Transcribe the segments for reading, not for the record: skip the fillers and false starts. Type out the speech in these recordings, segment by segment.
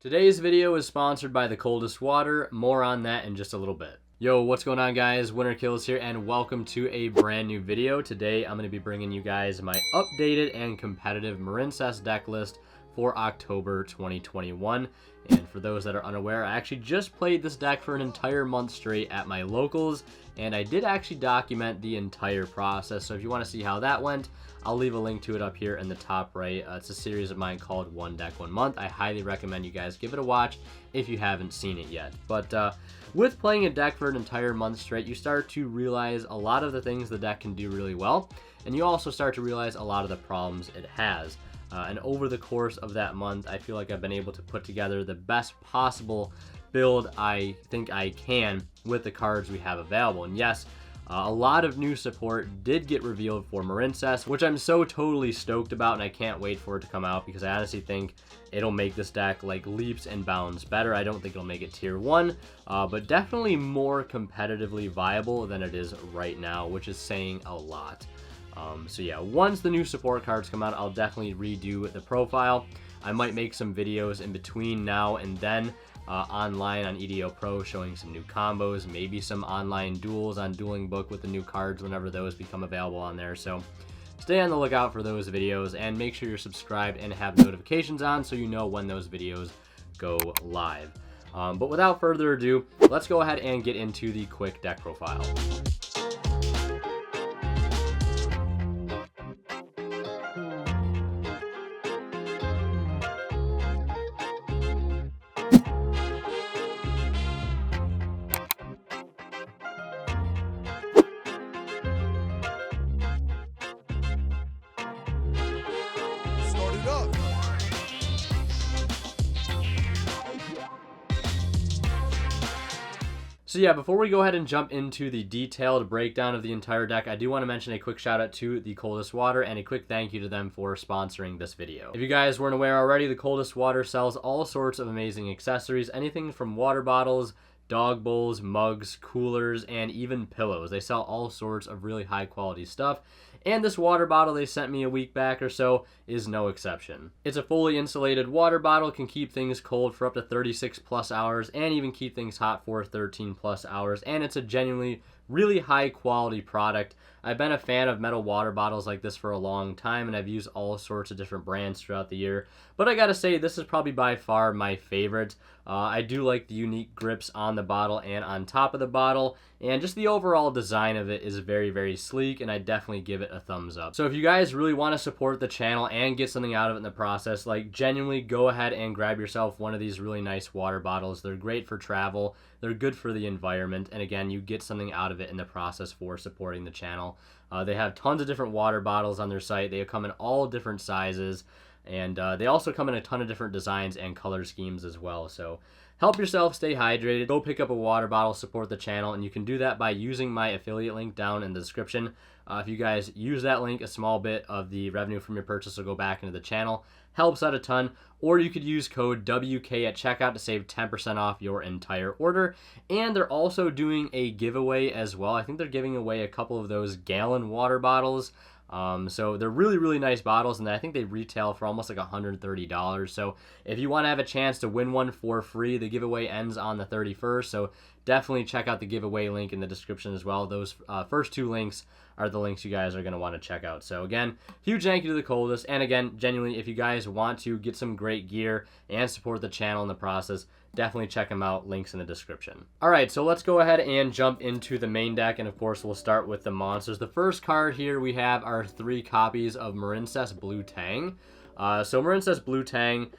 Today's video is sponsored by the Coldest Water. More on that in just a little bit. Yo, what's going on, guys? Winter Kills here, and welcome to a brand new video. Today, I'm going to be bringing you guys my updated and competitive Marincess deck list for October 2021. And for those that are unaware, I actually just played this deck for an entire month straight at my locals, and I did actually document the entire process. So if you want to see how that went, I'll leave a link to it up here in the top right. It's a series of mine called One Deck, One Month. I highly recommend you guys give it a watch if you haven't seen it yet. But with playing a deck for an entire month straight, you start to realize a lot of the things the deck can do really well, and you also start to realize a lot of the problems it has. And over the course of that month, I feel like I've been able to put together the best possible build I think I can with the cards we have available. And yes, a lot of new support did get revealed for Marincess, which I'm so totally stoked about, and I can't wait for it to come out because I honestly think it'll make this deck like leaps and bounds better. I don't think it'll make it tier 1, but definitely more competitively viable than it is right now, which is saying a lot. So yeah, once the new support cards come out, I'll definitely redo the profile. I might make some videos in between now and then online on EDO Pro showing some new combos, maybe some online duels on Dueling Book with the new cards whenever those become available on there. So stay on the lookout for those videos, and make sure you're subscribed and have notifications on so you know when those videos go live. But without further ado, let's go ahead and get into the quick deck profile. So yeah, before we go ahead and jump into the detailed breakdown of the entire deck, I do want to mention a quick shout out to the Coldest Water and a quick thank you to them for sponsoring this video. If you guys weren't aware already, the Coldest Water sells all sorts of amazing accessories, anything from water bottles, dog bowls, mugs, coolers, and even pillows. They sell all sorts of really high quality stuff, and this water bottle they sent me a week back or so is no exception. It's a fully insulated water bottle, can keep things cold for up to 36 plus hours and even keep things hot for 13 plus hours, and it's a genuinely really high quality product. I've been a fan of metal water bottles like this for a long time, and I've used all sorts of different brands throughout the year, but I gotta say this is probably by far my favorite. I do like the unique grips on the bottle and on top of the bottle, and just the overall design of it is very, very sleek, and I definitely give it a thumbs up. So if you guys really want to support the channel and get something out of it in the process, like genuinely go ahead and grab yourself one of these really nice water bottles. They're great for travel, they're good for the environment, and again, you get something out of it in the process for supporting the channel. They have tons of different water bottles on their site. They come in all different sizes, and they also come in a ton of different designs and color schemes as well. So help yourself stay hydrated. Go pick up a water bottle, support the channel, and you can do that by using my affiliate link down in the description. If you guys use that link, a small bit of the revenue from your purchase will go back into the channel. Helps out a ton. Or you could use code WK at checkout to save 10% off your entire order. And they're also doing a giveaway as well. I think they're giving away a couple of those gallon water bottles. So they're really, really nice bottles, and I think they retail for almost like $130. So if you want to have a chance to win one for free, the giveaway ends on the 31st. So definitely check out the giveaway link in the description as well. Those first two links are the links you guys are going to want to check out. So again, huge thank you to the Coldest. And again, genuinely, if you guys want to get some great gear and support the channel in the process, definitely check them out. Links in the description. All right, so let's go ahead and jump into the main deck, and of course we'll start with the monsters. The first card here we have are 3 copies of Marincess Blue Tang. So Marincess Blue Tang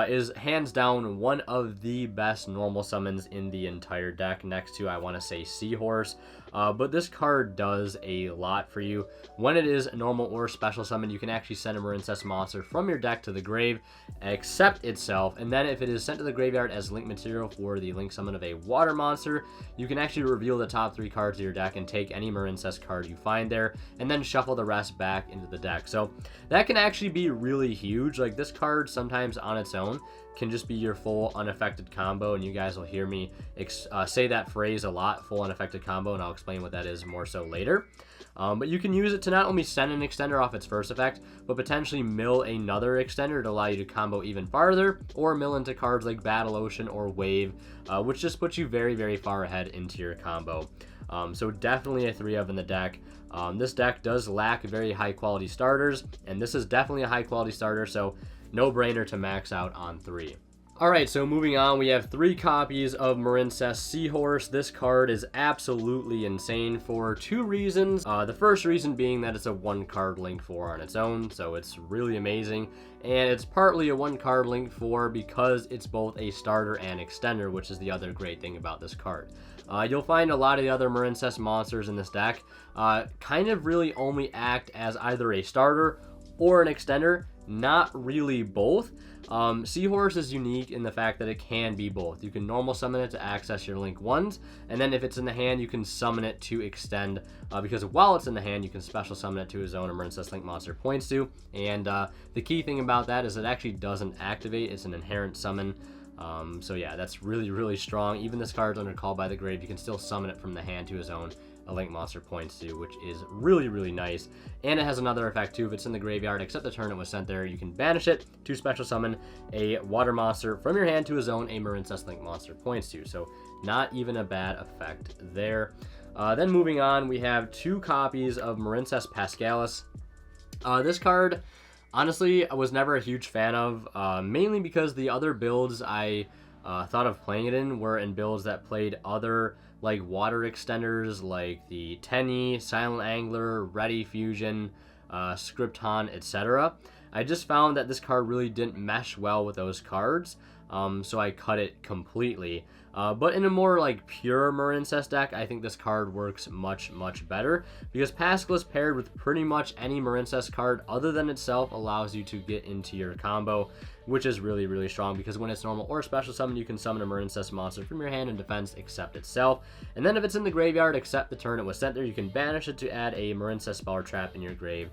is hands down one of the best normal summons in the entire deck, next to, I want to say, Seahorse. But this card does a lot for you. When it is normal or special summon, you can actually send a Marincess monster from your deck to the grave, except itself, and then if it is sent to the graveyard as link material for the link summon of a water monster, you can actually reveal the top 3 cards of your deck and take any Marincess card you find there, and then shuffle the rest back into the deck. So that can actually be really huge. Like, this card sometimes on its its own can just be your full unaffected combo, and you guys will hear me say that phrase a lot, full unaffected combo, and I'll explain what that is more so later. But you can use it to not only send an extender off its first effect, but potentially mill another extender to allow you to combo even farther, or mill into cards like Battle Ocean or Wave, which just puts you very, very far ahead into your combo. So definitely a 3 of in the deck. This deck does lack very high quality starters, and this is definitely a high quality starter, so no brainer to max out on 3. Alright, so moving on, we have 3 copies of Marincess Seahorse. This card is absolutely insane for 2 reasons. The first reason being that it's a 1-card link 4 on its own, so it's really amazing. And it's partly a 1-card link 4 because it's both a starter and extender, which is the other great thing about this card. You'll find a lot of the other Marincess monsters in this deck kind of really only act as either a starter or an extender, not really both. Seahorse is unique in the fact that it can be both. You can normal summon it to access your link 1s, and then if it's in the hand, you can summon it to extend, because while it's in the hand, you can special summon it to a zone a Marincess link monster points to, and the key thing about that is it actually doesn't activate. It's an inherent summon. So yeah, that's really, really strong. Even this card's under Call by the Grave, you can still summon it from the hand to a zone a link monster points to, which is really, really nice. And it has another effect too. If it's in the graveyard, except the turn it was sent there, you can banish it to special summon a water monster from your hand to a zone a Marincess link monster points to. So not even a bad effect there. Then moving on, we have 2 copies of Marincess Pascalis. This card, honestly, I was never a huge fan of, mainly because the other builds I thought of playing it in were in builds that played other like water extenders like the Tenny, Silent Angler, Ready Fusion, Scripton, etc. I just found that this card really didn't mesh well with those cards, so I cut it completely. But in a more like pure Marincess deck, I think this card works much, much better because Pascalis paired with pretty much any Marincess card other than itself allows you to get into your combo, which is really, really strong because when it's normal or special summon, you can summon a Marincess monster from your hand in defense except itself. And then if it's in the graveyard except the turn it was sent there, you can banish it to add a Marincess spell or trap in your grave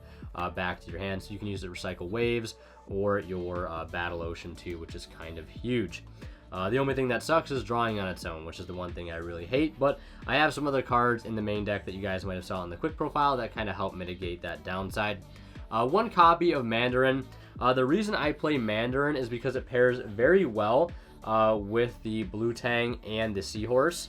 back to your hand. So you can use it to recycle waves or your Battle Ocean too, which is kind of huge. The only thing that sucks is drawing on its own, which is the one thing I really hate, but I have some other cards in the main deck that you guys might have saw in the quick profile that kind of help mitigate that downside. 1 copy of Mandarin. The reason I play Mandarin is because it pairs very well with the Blue Tang and the Seahorse.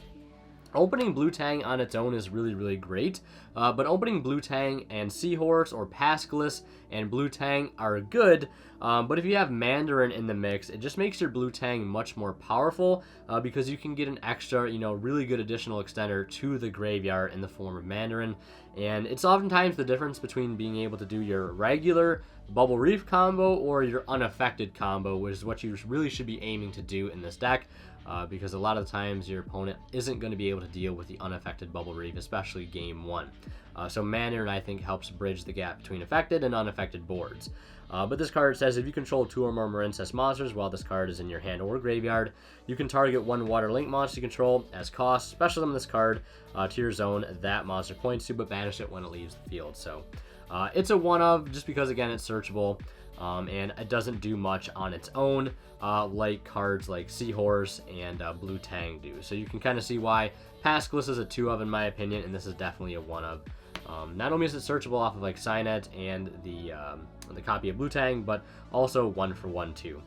Opening Blue Tang on its own is really, really great, but opening Blue Tang and Seahorse or Pascalis and Blue Tang are good, but if you have Mandarin in the mix, it just makes your Blue Tang much more powerful because you can get an extra, really good additional extender to the graveyard in the form of Mandarin, and it's oftentimes the difference between being able to do your regular Bubble Reef combo or your unaffected combo, which is what you really should be aiming to do in this deck. Because a lot of times your opponent isn't going to be able to deal with the unaffected Bubble Reef, especially game 1. So Mandarin, I think, helps bridge the gap between affected and unaffected boards. But this card says if you control 2 or more Marincess monsters while this card is in your hand or graveyard, you can target 1 water link monster you control as cost, special summon this card to your zone that monster points to, but banish it when it leaves the field. So it's a 1 of, just because, again, it's searchable. And it doesn't do much on its own like cards like Seahorse and Blue Tang do. So you can kind of see why Pascalis is a 2 of in my opinion, and this is definitely a 1 of. Not only is it searchable off of like Cynet and the copy of Blue Tang, but also 1-for-1 too.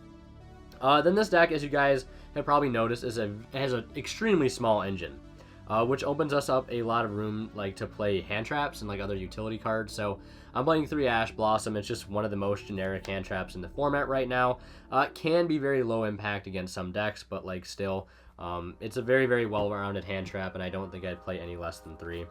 Then this deck, as you guys have probably noticed, has an extremely small engine. Which opens us up a lot of room to play hand traps and other utility cards. So I'm playing 3 Ash Blossom. It's just one of the most generic hand traps in the format right now. It can be very low impact against some decks, but still, it's a very, very well-rounded hand trap, and I don't think I'd play any less than 3.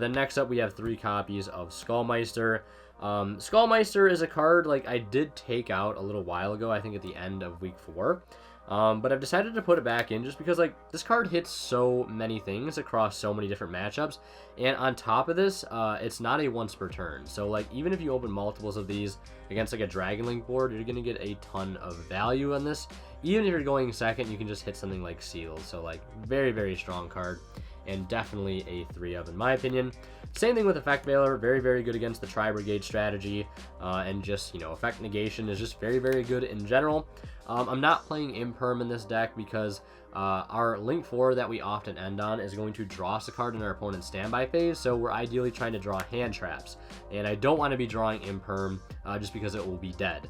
Then next up, we have 3 copies of Skullmeister. Skullmeister is a card I did take out a little while ago, I think at the end of week 4. But I've decided to put it back in just because this card hits so many things across so many different matchups, and on top of this, it's not a once per turn. So even if you open multiples of these against a Dragon Link board, you're gonna get a ton of value on this. Even if you're going second, you can just hit something like Seal. So very, very strong card. and definitely a 3-of in my opinion. Same thing with Effect Veiler, very, very good against the Tri-Brigade strategy, and just, you know, Effect Negation is just very, very good in general. I'm not playing Imperm in this deck because our Link 4 that we often end on is going to draw us a card in our opponent's standby phase, so we're ideally trying to draw hand traps, and I don't want to be drawing Imperm just because it will be dead.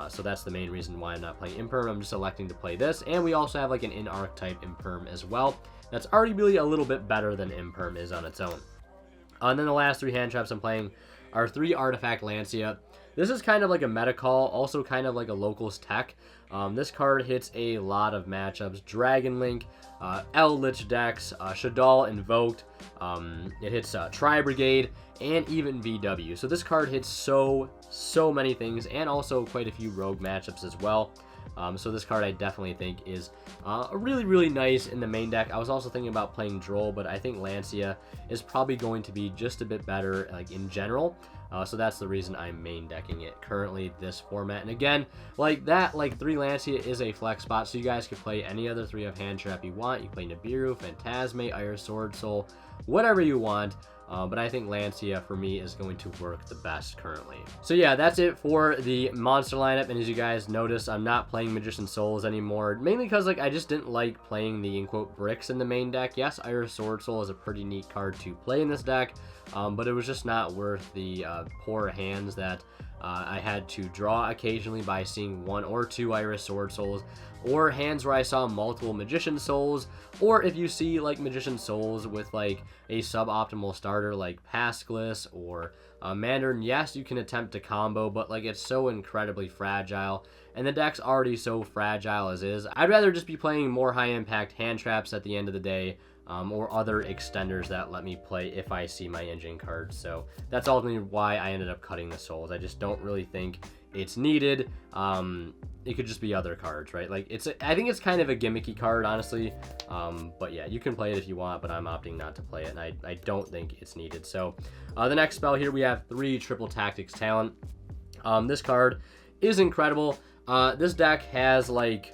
So that's the main reason why I'm not playing Imperm. I'm just electing to play this, and we also have like an in-archetype Imperm as well. That's arguably a little bit better than Imperm is on its own. And then the last 3 hand traps I'm playing are 3 Artifact Lancia. This is kind of like a meta call, also kind of like a locals tech. This card hits a lot of matchups. Dragon Link, Eldritch decks, Shaddoll Invoked, it hits Tri-Brigade, and even VW. So this card hits so many things, and also quite a few rogue matchups as well. So this card I definitely think is really, really nice in the main deck. I was also thinking about playing Droll, but I think Lancia is probably going to be just a bit better like in general. So that's the reason I'm main decking it currently this format. And again, like that, like 3 Lancia is a flex spot, so you guys could play any other 3 of hand trap you want. You play Nibiru, Phantasme, Iron Sword Soul, whatever you want. But I think Lancia for me is going to work the best currently. So yeah, that's it for the monster lineup. And as you guys notice, I'm not playing Magician Souls anymore, mainly because like I just didn't like playing the in-quote bricks in the main deck. Yes, Iron Sword Soul is a pretty neat card to play in this deck, but it was just not worth the poor hands that I had to draw occasionally by seeing 1 or 2 Iris Sword Souls, or hands where I saw multiple Magician Souls, or if you see like Magician Souls with like a suboptimal starter like Pascalus or Mandarin. Yes, you can attempt to combo, but like it's so incredibly fragile, and the deck's already so fragile as is. I'd rather just be playing more high impact hand traps at the end of the day, or other extenders that let me play if I see my engine cards. So that's ultimately why I ended up cutting the souls. I just don't really think it's needed. It could just be other cards, right? Like I think it's kind of a gimmicky card, honestly. But yeah, you can play it if you want, but I'm opting not to play it, and I don't think it's needed. So the next spell here, we have 3 Triple Tactics Talent. This card is incredible. This deck has like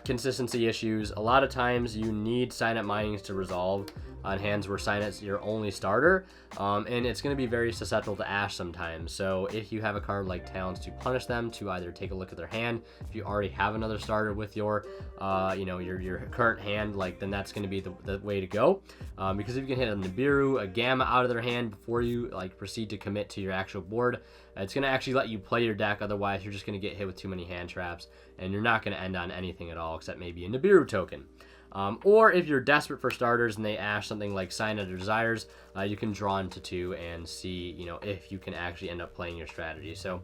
consistency issues. A lot of times you need Signet Minings to resolve on hands where Signet's your only starter, and it's going to be very susceptible to Ash sometimes. So if you have a card like Talents to punish them to either take a look at their hand, if you already have another starter with your your current hand, like then that's going to be the way to go, because if you can hit a Nibiru, a Gamma out of their hand before you like proceed to commit to your actual board, it's going to actually let you play your deck. Otherwise you're just going to get hit with too many hand traps, and you're not going to end on anything at all except maybe a Nibiru token. Or if you're desperate for starters and they ash something like Signet or Desires, you can draw into 2 and see, if you can actually end up playing your strategy. So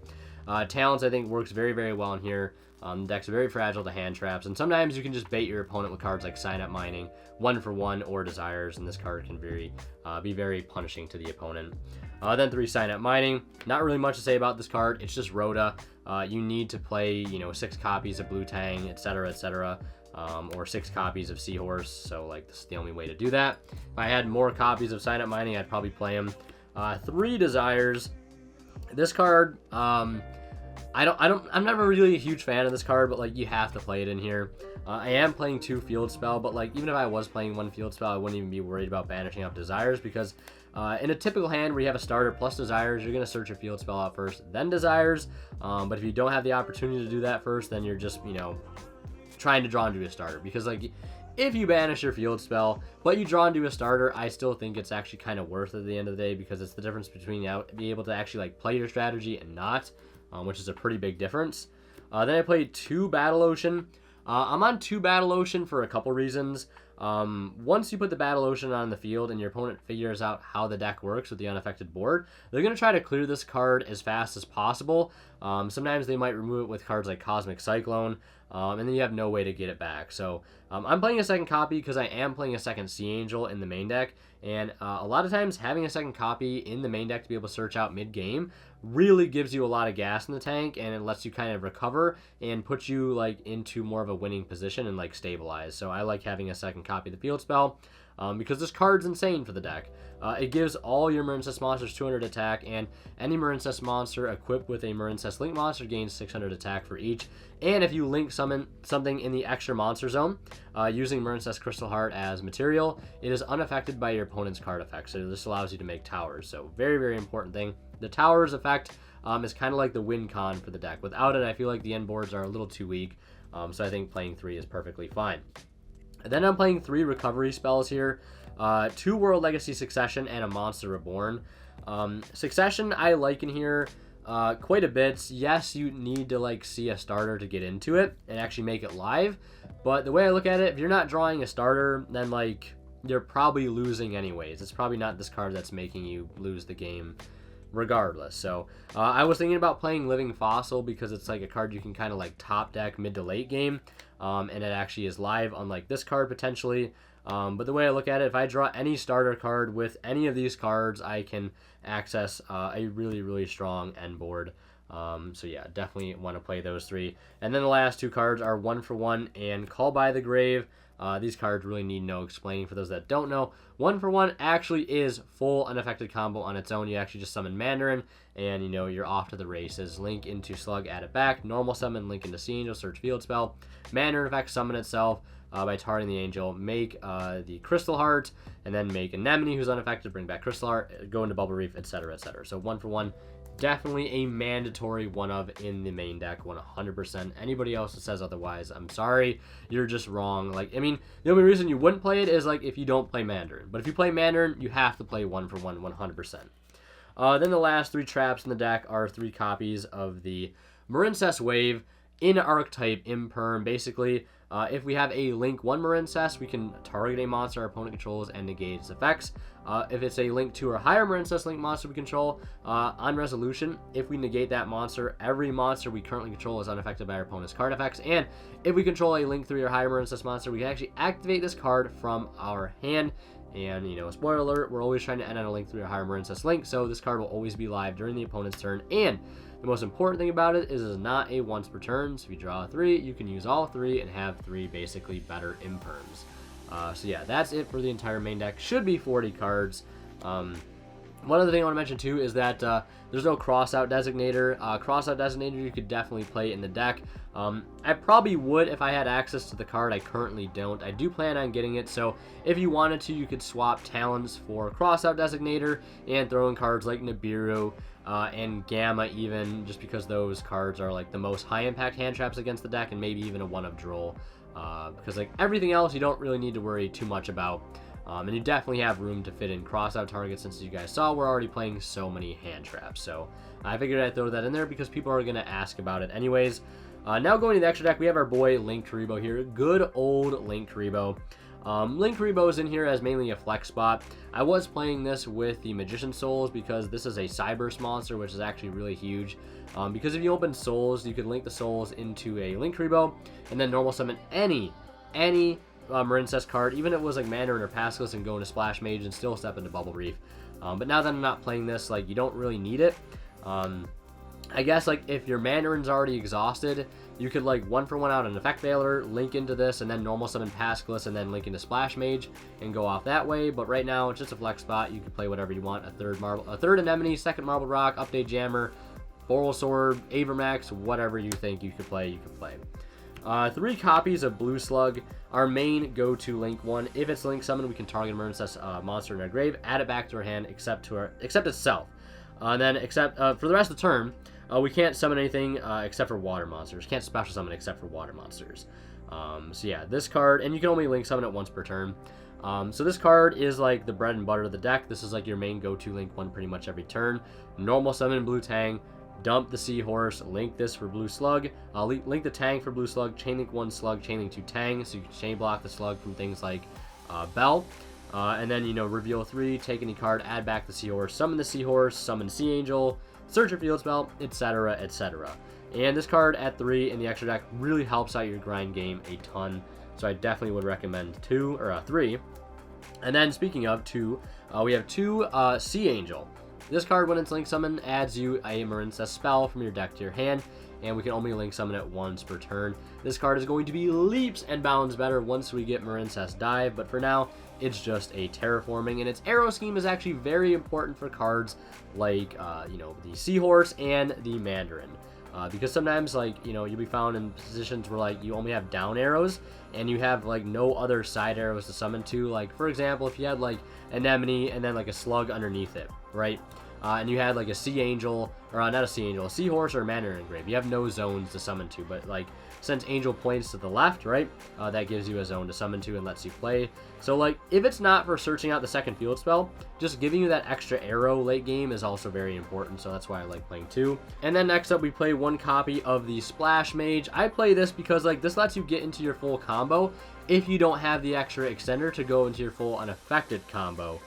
Talents I think works very, very well in here. The deck's very fragile to hand traps, and sometimes you can just bait your opponent with cards like Signet Mining, 1-for-1, or Desires, and this card can be very punishing to the opponent. Then 3 Signet Mining. Not really much to say about this card. It's just Rhoda. You need to play, 6 copies of Blue Tang, etc., etc., or 6 copies of Seahorse. So like this is the only way to do that. If I had more copies of Signet Mining, I'd probably play them. 3 Desires. This card, I'm never really a huge fan of this card, but like you have to play it in here. I am playing 2 Field Spell, but like even if I was playing 1 Field Spell, I wouldn't even be worried about banishing out Desires, because in a typical hand where you have a starter plus Desires, you're going to search your Field Spell out first, then Desires. But if you don't have the opportunity to do that first, then you're just, trying to draw into a starter, because like if you banish your Field Spell but you draw into a starter, I still think it's actually kind of worth it at the end of the day, because it's the difference between being able to actually like play your strategy and not, which is a pretty big difference. Then I played 2 Battle Ocean. I'm on 2 Battle Ocean for a couple reasons. Once you put the Battle Ocean on the field and your opponent figures out how the deck works with the unaffected board, they're going to try to clear this card as fast as possible. Sometimes they might remove it with cards like Cosmic Cyclone, and then you have no way to get it back. So I'm playing a second copy because I am playing a second Sea Angel in the main deck, and a lot of times having a second copy in the main deck to be able to search out mid-game really gives you a lot of gas in the tank, and it lets you kind of recover and put you like into more of a winning position and like stabilize. So I like having a second uncopy the field spell, because this card's insane for the deck. It gives all your Marincess monsters 200 attack, and any Marincess monster equipped with a Marincess Link monster gains 600 attack for each. And if you link summon something in the extra monster zone using Marincess Crystal Heart as material, it is unaffected by your opponent's card effects. So this allows you to make towers. So very, very important thing. The towers effect is kind of like the win con for the deck. Without it, I feel like the end boards are a little too weak. So I think playing 3 is perfectly fine. And then I'm playing 3 recovery spells here. 2 World Legacy Succession and a Monster Reborn. Succession I like in here quite a bit. Yes, you need to like see a starter to get into it and actually make it live. But the way I look at it, if you're not drawing a starter, then like you're probably losing anyways. It's probably not this card that's making you lose the game regardless. So I was thinking about playing Living Fossil because it's like a card you can kind of like top deck mid to late game, and it actually is live, unlike this card potentially. But the way I look at it, if I draw any starter card with any of these cards, I can access a really, really strong end board. So yeah, definitely want to play those 3. And then the last 2 cards are 1-for-1 and Call by the Grave. These cards really need no explaining for those that don't know. 1-for-1 actually is full unaffected combo on its own. You actually just summon Mandarin, and you know you're off to the races. Link into Slug, add it back. Normal summon, link into Sea Angel, search field spell. Mandarin effect, summon itself by targeting the angel. Make the Crystal Heart, and then make Anemone, who's unaffected, bring back Crystal Heart, go into Bubble Reef, etc., etc. So 1-for-1. Definitely a mandatory one of in the main deck, 100%. Anybody else that says otherwise, I'm sorry, you're just wrong. Like, I mean, the only reason you wouldn't play it is like if you don't play Mandarin. But if you play Mandarin, you have to play 1-for-1, 100%. Then the last 3 traps in the deck are 3 copies of the Marincess Wave in Archetype Imperm. Basically, if we have a Link 1 Marincess, we can target a monster our opponent controls and negate its effects. If it's a Link 2 or higher Marincess Link monster we control, on resolution, if we negate that monster, every monster we currently control is unaffected by our opponent's card effects. And if we control a Link 3 or higher Marincess monster, we can actually activate this card from our hand. And, you know, spoiler alert, we're always trying to end on a Link 3 or higher Marincess Link, so this card will always be live during the opponent's turn. And the most important thing about it is it's not a once per turn, so if you draw a 3, you can use all 3 and have 3 basically better imperms. So yeah, that's it for the entire main deck. Should be 40 cards. One other thing I want to mention too is that there's no crossout designator. Crossout designator you could definitely play in the deck. I probably would if I had access to the card. I currently don't. I do plan on getting it, so if you wanted to, you could swap talents for crossout designator and throw in cards like Nibiru and Gamma even, just because those cards are like the most high impact hand traps against the deck, and maybe even a one of Droll. Because like everything else you don't really need to worry too much about. And you definitely have room to fit in crossout targets, since you guys saw we're already playing so many hand traps. So I figured I'd throw that in there because people are going to ask about it anyways. Now going to the extra deck, we have our boy Link Karibo here. Good old Link Karibo. Link Karibo is in here as mainly a flex spot. I was playing this with the Magician Souls because this is a Cyburst monster, which is actually really huge. Because if you open Souls, you can link the Souls into a Link Karibo and then normal summon any Marincess card, even if it was like Mandarin or Pascalus, and go into Splash Mage and still step into Bubble Reef. But now that I'm not playing this, like, you don't really need it. I guess like if your Mandarin's already exhausted, you could like 1-for-1 out an Effect Veiler, link into this, and then normal summon Pascalus, and then link into Splash Mage and go off that way. But right now it's just a flex spot. You can play whatever you want. A third Anemone, second Marble Rock, Update Jammer, Boral Sword, Avermax, whatever you think you could play, you can play. 3 copies of Blue Slug. Our main go-to Link one. If it's Link Summon, we can target a Marincess monster in our grave, add it back to our hand, except itself. And then for the rest of the turn, we can't summon anything except for water monsters. Can't special summon except for water monsters. So yeah, this card, and you can only Link Summon it once per turn. So this card is like the bread and butter of the deck. This is like your main go-to Link one pretty much every turn. Normal summon Blue Tang. Dump the Seahorse, link this for Blue Slug, link the Tang for Blue Slug, chain link 1 Slug, chain link 2 Tang, so you can chain block the Slug from things like Bell. And then, you know, reveal 3, take any card, add back the Seahorse, summon the Seahorse, summon Sea Angel, search your field spell, etc., etc. And this card at 3 in the extra deck really helps out your grind game a ton, so I definitely would recommend 3. And then speaking of 2, we have 2 Sea Angel. This card, when it's Link Summon, adds you a Marincess spell from your deck to your hand. and we can only link summon it once per turn. This card is going to be leaps and bounds better once we get Marincess Dive, but for now, it's just a terraforming, and its arrow scheme is actually very important for cards like, you know, the Seahorse and the Mandarin. Because sometimes, like, you know, you'll be found in positions where, like, you only have down arrows and you have, like, no other side arrows to summon to. Like, for example, if you had, like, Anemone and then, like, a Slug underneath it, right? And you had, like, a Sea Angel, or not a Sea Angel, a Seahorse or a Mandarin engraved. You have no zones to summon to, but, like, since Angel points to the left, right, that gives you a zone to summon to and lets you play. So, like, if it's not for searching out the second field spell, just giving you that extra arrow late game is also very important, so that's why I like playing 2. And then next up, we play 1 copy of the Splash Mage. I play this because, like, this lets you get into your full combo if you don't have the extra extender to go into your full unaffected combo.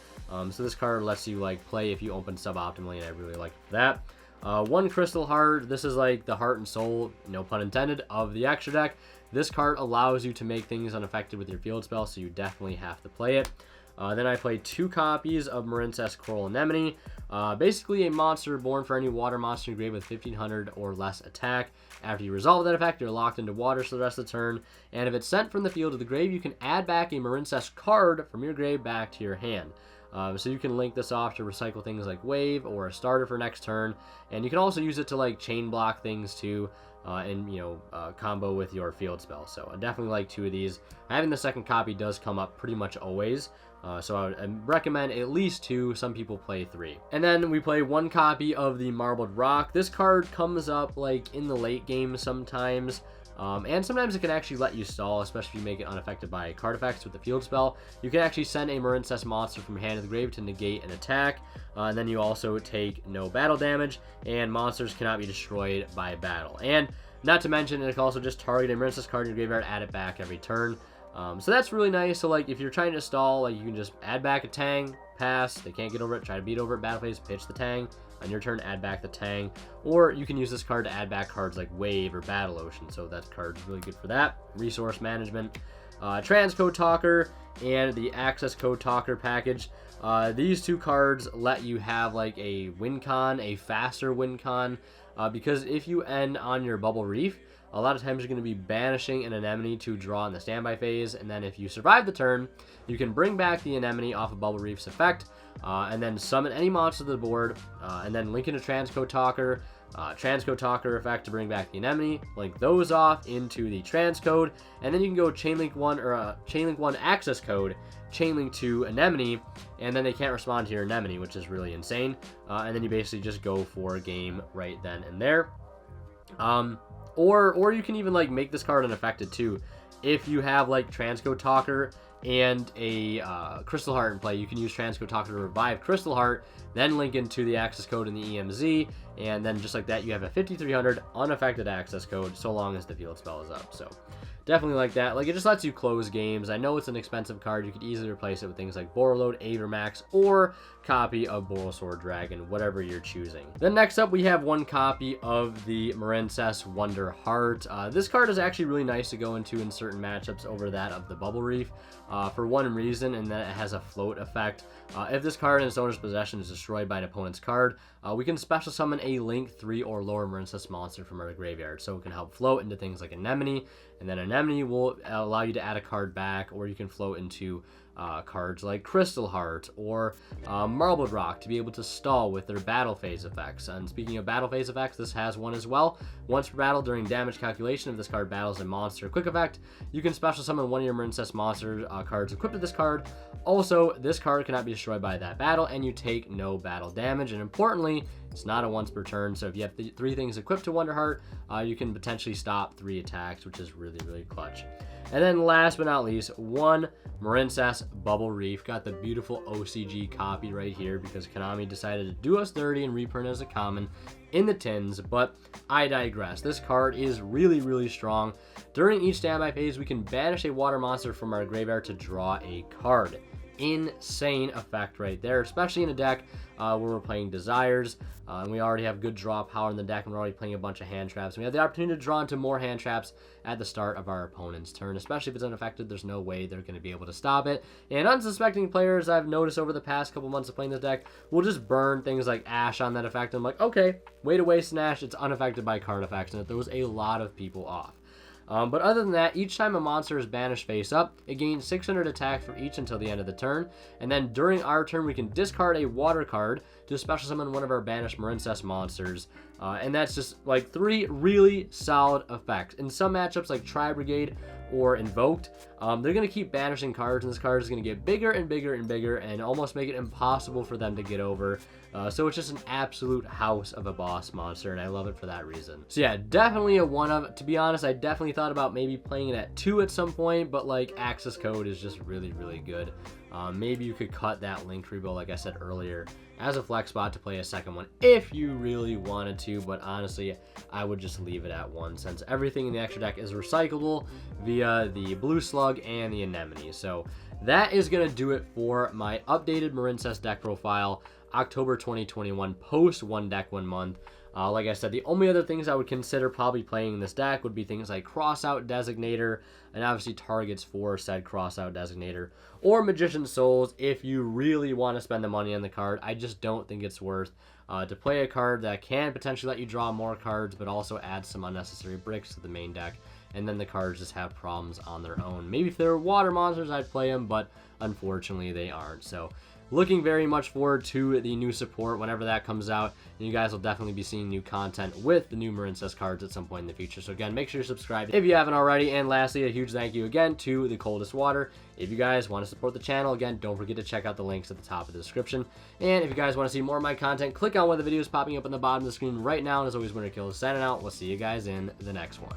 So this card lets you, like, play if you open suboptimally, and I really like that. 1 Crystal Heart. This is like the heart and soul, no pun intended, of the extra deck. This card allows you to make things unaffected with your field spell, so you definitely have to play it. Then I play 2 copies of Marincess Coral Anemone. Basically a monster born for any water monster in your grave with 1500 or less attack. After you resolve that effect, you're locked into water for the rest of the turn. And if it's sent from the field to the grave, you can add back a Marincess card from your grave back to your hand. So you can link this off to recycle things like Wave or a starter for next turn. And you can also use it to, like, chain block things too. And, you know, combo with your field spell. So I definitely like 2 of these. Having the second copy does come up pretty much always. So I would recommend at least 2. Some people play 3. And then we play 1 copy of the Marbled Rock. This card comes up, like, in the late game sometimes. And sometimes it can actually let you stall, especially if you make it unaffected by card effects with the field spell. You can actually send a Marincess monster from hand to the grave to negate an attack. And then you also take no battle damage, and monsters cannot be destroyed by battle. And not to mention, it can also just target a Marincess card in your graveyard, add it back every turn. So that's really nice. So, like, if you're trying to stall, like, you can just add back a Tang, pass, they can't get over it, try to beat over it, battle phase, pitch the Tang. On your turn, add back the Tang. Or you can use this card to add back cards like Wave or Battle Ocean. So that card's really good for that. Resource management. Transcode Talker and the Access Code Talker package. These 2 cards let you have, like, a win con, a faster win con. Because if you end on your Bubble Reef, a lot of times you're going to be banishing an Anemone to draw in the standby phase, and then if you survive the turn, you can bring back the Anemone off of Bubble Reef's effect, and then summon any monster to the board, and then link in a Transcode Talker, Transcode Talker effect to bring back the Anemone, link those off into the Transcode, and then you can go Chainlink 1 or Chainlink 1 Access Code, Chainlink 2 Anemone, and then they can't respond to your Anemone, which is really insane, and then you basically just go for a game right then and there. Or you can even, like, make this card unaffected too. If you have, like, Transcode Talker and a Crystal Heart in play, you can use Transcode Talker to revive Crystal Heart, then link into the access code in the EMZ, and then just like that, you have a 5300 unaffected access code so long as the field spell is up. So definitely like that. Like, it just lets you close games. I know it's an expensive card. You could easily replace it with things like Borreload, Avermax, or copy of Borosword Dragon, whatever you're choosing. Then next up, we have 1 copy of the Marincess Wonder Heart. This card is actually really nice to go into in certain matchups over that of the Bubble Reef, for one reason, and that it has a float effect. If this card in its owner's possession is destroyed by an opponent's card, we can special summon a Link 3 or lower Marincess monster from our graveyard, so it can help float into things like Anemone, and then Anemone will allow you to add a card back, or you can float into cards like Crystal Heart or Marbled Rock to be able to stall with their battle phase effects. And speaking of battle phase effects, this has one as well. Once per battle during damage calculation, if this card battles a monster quick effect, you can special summon one of your Marincess monster cards equipped with this card. Also, this card cannot be destroyed by that battle, and you take no battle damage. And importantly, it's not a once per turn, so if you have 3 things equipped to Wonder Heart, you can potentially stop 3 attacks, which is really, really clutch. And then last but not least, 1 Marincess Bubble Reef. Got the beautiful OCG copy right here because Konami decided to do us dirty and reprint as a common in the tins, but I digress. This card is really, really strong. During each standby phase, we can banish a water monster from our graveyard to draw a card. insane effect right there, especially in a deck where we're playing Desires, and we already have good draw power in the deck, and we're already playing a bunch of hand traps. We have the opportunity to draw into more hand traps at the start of our opponent's turn, especially if it's unaffected. There's no way they're going to be able to stop it. And unsuspecting players, I've noticed over the past couple months of playing this deck, will just burn things like Ash on that effect. I'm like, okay, way to waste an Ash. It's unaffected by card effects, and it throws a lot of people off. But other than that, each time a monster is banished face up, it gains 600 attack for each until the end of the turn. And then during our turn, we can discard a water card to special summon one of our banished Marincess monsters. And that's just like 3 really solid effects. In some matchups like Tri-Brigade or Invoked, they're going to keep banishing cards, and this card is going to get bigger and bigger and bigger and almost make it impossible for them to get over. So it's just an absolute house of a boss monster, and I love it for that reason. So yeah, definitely a one of. To be honest, I definitely thought about maybe playing it at 2 at some point, but like access code is just really, really good. Maybe you could cut that link rebuild, like I said earlier, as a flex spot to play a second one if you really wanted to, but honestly, I would just leave it at 1 since everything in the extra deck is recyclable via the Blue Slug and the Anemone. So that is going to do it for my updated Marincess deck profile, October 2021, post One Deck One Month. Like I said, the only other things I would consider probably playing in this deck would be things like Crossout Designator, and obviously targets for said Crossout Designator, or Magician's Souls if you really want to spend the money on the card. I just don't think it's worth to play a card that can potentially let you draw more cards, but also add some unnecessary bricks to the main deck, and then the cards just have problems on their own. Maybe if they were water monsters, I'd play them, but unfortunately they aren't. So looking very much forward to the new support whenever that comes out, and you guys will definitely be seeing new content with the new Marincess cards at some point in the future. So again, make sure you're subscribed if you haven't already. And lastly, a huge thank you again to the Coldest Water. If you guys want to support the channel, again, don't forget to check out the links at the top of the description. And if you guys want to see more of my content, click on one of the videos popping up on the bottom of the screen right now. And as always, Winter Kill is signing out. We'll see you guys in the next one.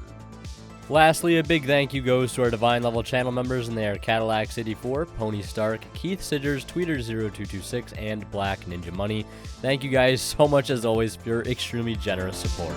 Lastly, a big thank you goes to our Divine Level channel members, and they are Cadillac City 4, Pony Stark, Keith Sidgers, Tweeter0226, and Black Ninja Money. Thank you guys so much as always for your extremely generous support.